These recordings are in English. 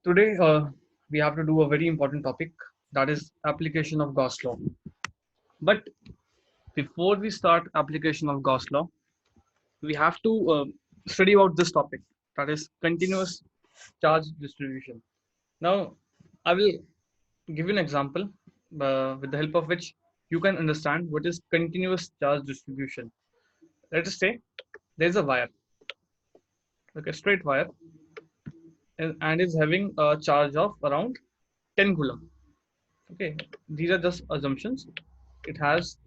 Today, we have to do a very important topic, that is application of Gauss law. But before we start application of Gauss law, we have to study about this topic, that is continuous charge distribution. Now, I will give you an example with the help of which you can understand what is continuous charge distribution. Let us say there is a wire, okay, straight wire, and is having a charge of around 10 coulomb. Okay, these are just assumptions. It has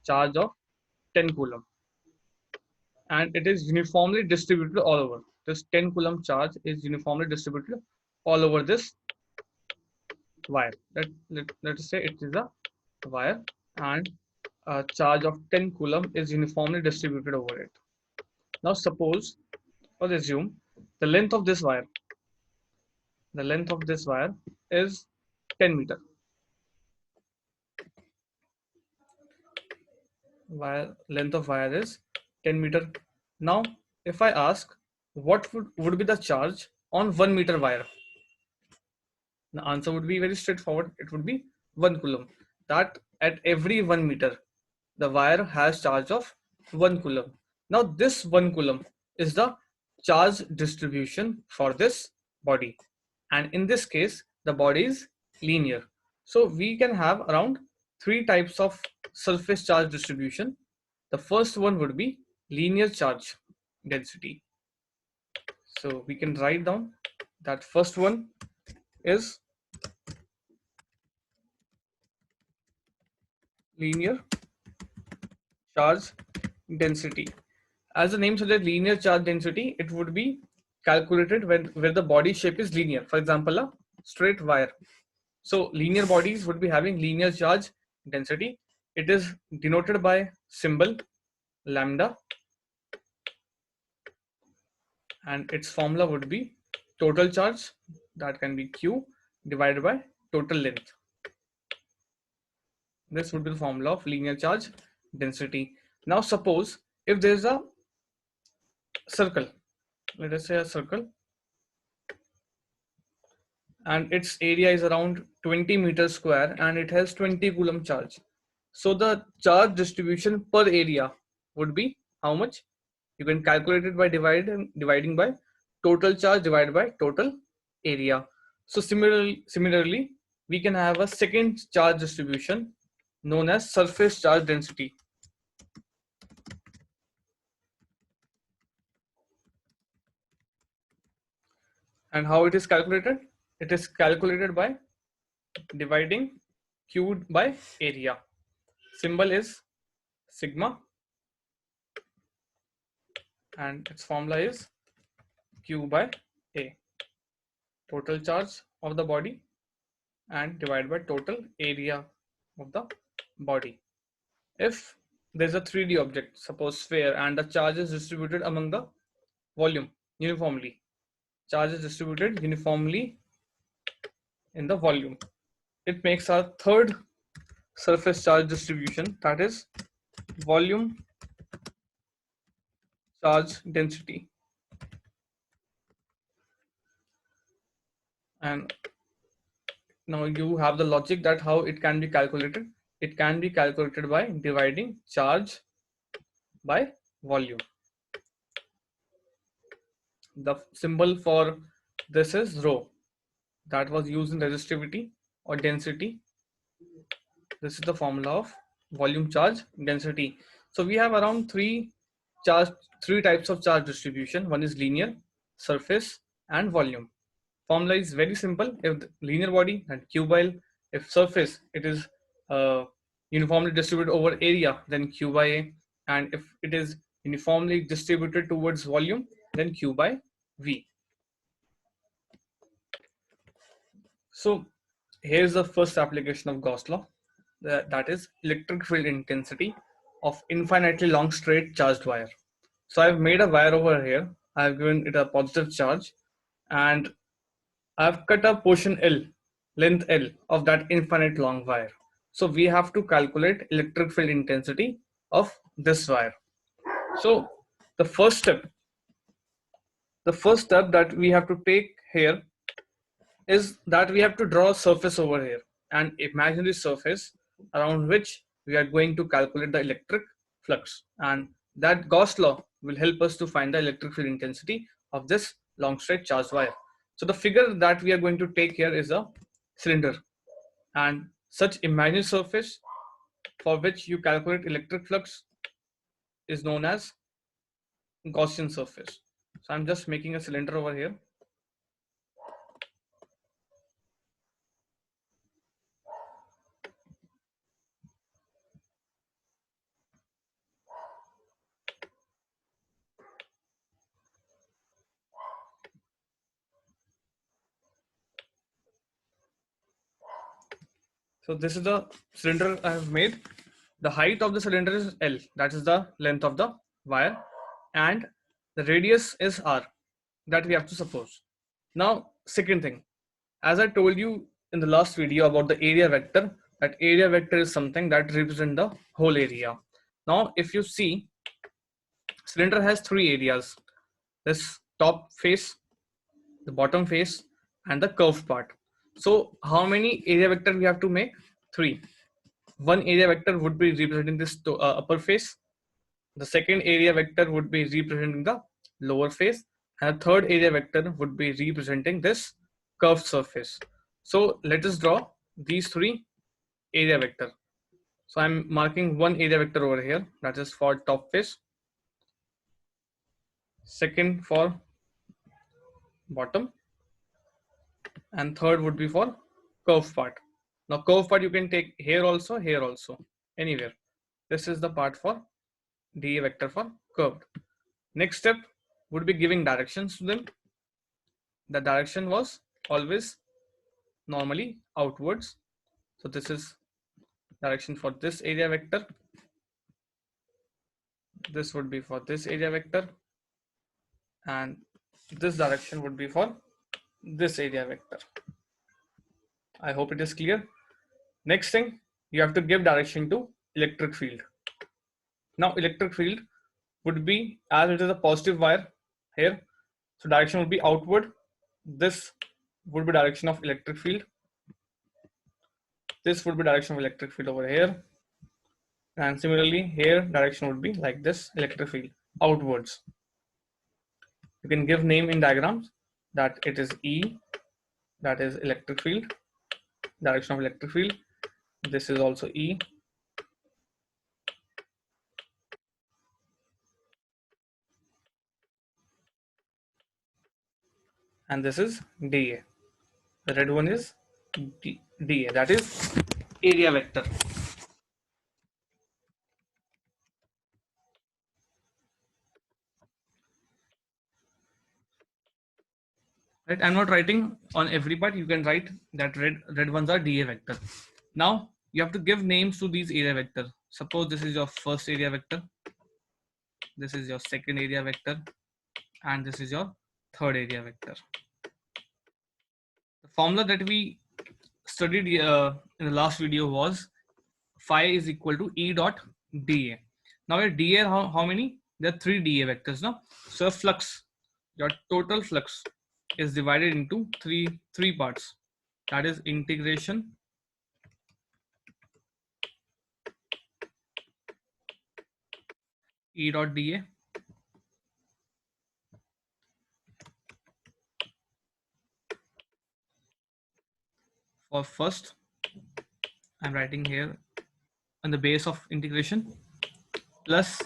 charge of 10 coulomb and it is uniformly distributed all over. This 10 coulomb charge is uniformly distributed all over this wire. Let us say it is a wire and a charge of 10 coulomb is uniformly distributed over it. Now suppose or assume the length of this wire, the length of this wire is 10 meter. Length of wire is 10 meter. Now, if I ask what would be the charge on 1 meter wire, the answer would be very straightforward. It would be 1 coulomb. That at every 1 meter, the wire has charge of 1 coulomb. Now, this 1 coulomb is the charge distribution for this body. And in this case, the body is linear. So we can have around 3 types of surface charge distribution. The first one would be linear charge density. So we can write down that first one is linear charge density. As the name suggests, linear charge density, it would be calculated where the body shape is linear. For example, a straight wire. So linear bodies would be having linear charge density. It is denoted by symbol lambda, and its formula would be total charge, that can be Q, divided by total length. This would be the formula of linear charge density. Now suppose if there is a circle, let us say a circle, and its area is around 20 meters square and it has 20 coulomb charge. So the charge distribution per area would be how much? You can calculate it by dividing by total charge divided by total area. So similarly, we can have a second charge distribution known as surface charge density. And how it is calculated? It is calculated by dividing Q by area. Symbol is sigma and its formula is Q by A. Total charge of the body and divided by total area of the body. If there's a 3D object, suppose sphere, and the charge is distributed among the volume uniformly, charge is distributed uniformly in the volume, it makes our third surface charge distribution, that is volume charge density. And now you have the logic that how it can be calculated. It can be calculated by dividing charge by volume. The symbol for this is rho, that was used in resistivity or density. This is the formula of volume charge density. So we have around three types of charge distribution. One is linear, surface, and volume. Formula is very simple. If the linear body, then Q by L. If surface, it is uniformly distributed over area, then Q by A. And if it is uniformly distributed towards volume, then Q by V. So here's the first application of Gauss law, that is electric field intensity of infinitely long straight charged wire. So I've made a wire over here. I've given it a positive charge and I've cut a portion L, length L of that infinite long wire. So we have to calculate electric field intensity of this wire. So the first step that we have to take here is that we have to draw a surface over here, an imaginary surface around which we are going to calculate the electric flux, and that Gauss law will help us to find the electric field intensity of this long straight charged wire. So the figure that we are going to take here is a cylinder, and such imaginary surface for which you calculate electric flux is known as Gaussian surface. So I'm just making a cylinder over here. So this is the cylinder I have made. The height of the cylinder is L, that is the length of the wire, and the radius is R, that we have to suppose. Now, second thing, as I told you in the last video about the area vector, that area vector is something that represents the whole area. Now, if you see, cylinder has three areas: this top face, the bottom face, and the curved part. So how many area vector we have to make? Three. One area vector would be representing this upper face. The second area vector would be representing the lower face, and the third area vector would be representing this curved surface. So let us draw these three area vector. So I'm marking one area vector over here, that is for top face, second for bottom, and third would be for curved part. Now curved part you can take here also, anywhere. This is the part for dA vector for curved. Next step would be giving directions to them. The direction was always normally outwards. So this is direction for this area vector. This would be for this area vector. And this direction would be for this area vector. I hope it is clear. Next thing, you have to give direction to electric field. Now electric field would be, as it is a positive wire here, so direction would be outward. This would be direction of electric field. This would be direction of electric field over here. And similarly here direction would be like this, electric field outwards. You can give name in diagrams that it is E, that is electric field, direction of electric field. This is also E. And this is dA. The red one is dA, that is area vector. Right, I'm not writing on every part. You can write that red ones are dA vector. Now you have to give names to these area vector. Suppose this is your first area vector, this is your second area vector, and this is your third area vector. The formula that we studied in the last video was phi is equal to E dot dA. Now your dA, how many? There are three dA vectors now. So flux, your total flux is divided into three parts. That is integration E dot dA for first. I'm writing here on the base of integration plus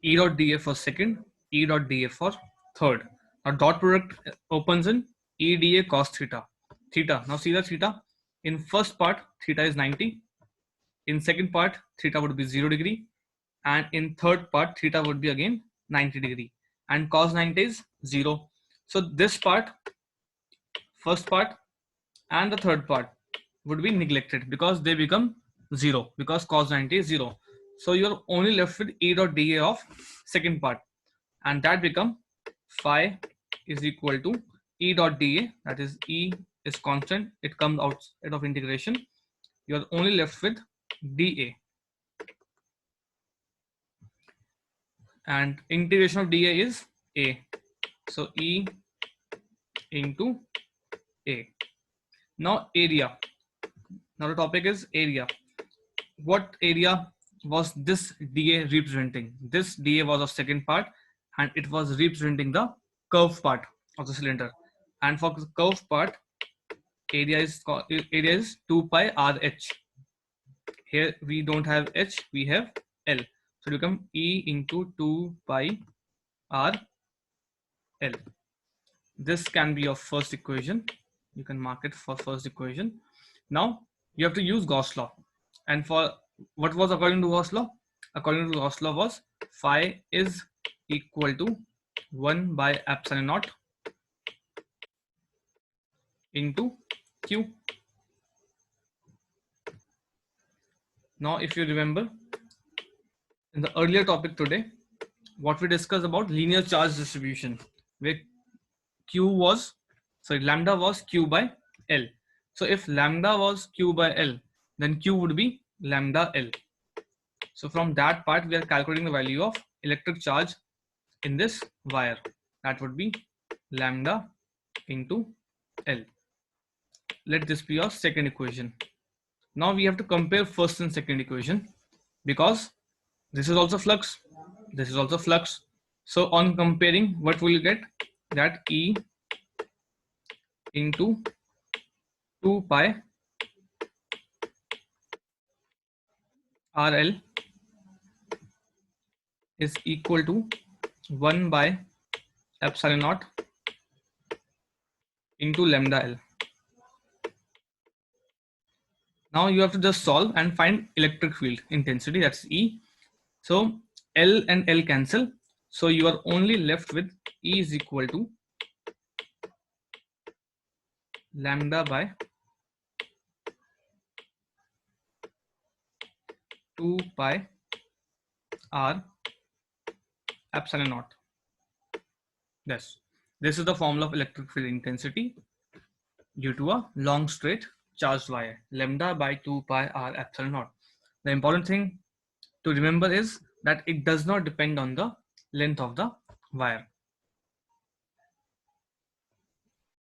E dot dA for second, E dot dA for third. Now dot product opens in E dA cos theta. Theta. Now see the theta. In first part, theta is 90. In second part, theta would be 0 degree. And in third part, theta would be again 90 degree. And cos 90 is 0. So this part, first part and the third part would be neglected because they become 0 because cos 90 is 0. So you're only left with E dot dA of second part, and that become phi is equal to E dot dA, that is E is constant, it comes outside of integration. You're only left with dA, and integration of dA is A. So E into A. Now area. Now the topic is area. What area was this dA representing? This dA was of second part and it was representing the curved part of the cylinder. And for the curved part, area is 2 pi RH. Here we don't have H, we have L. So it become E into 2 pi R L. This can be your first equation. You can mark it for first equation. Now you have to use Gauss law. And for what was according to Gauss law? According to Gauss law was phi is equal to 1 by epsilon naught into Q. Now if you remember in the earlier topic today, what we discussed about linear charge distribution, where Q was, sorry, lambda was Q by L. So if lambda was Q by L, then Q would be lambda L. So from that part, we are calculating the value of electric charge in this wire. That would be lambda into L. Let this be your second equation. Now we have to compare first and second equation because this is also flux. This is also flux. So on comparing, what will you get? That E into 2 pi RL is equal to 1 by epsilon naught into lambda L. Now you have to just solve and find electric field intensity, that's E. So L and L cancel. So you are only left with E is equal to lambda by 2 pi R epsilon naught. Yes, this is the formula of electric field intensity due to a long straight charged wire, lambda by 2 pi R epsilon naught. The important thing to remember is that it does not depend on the length of the wire.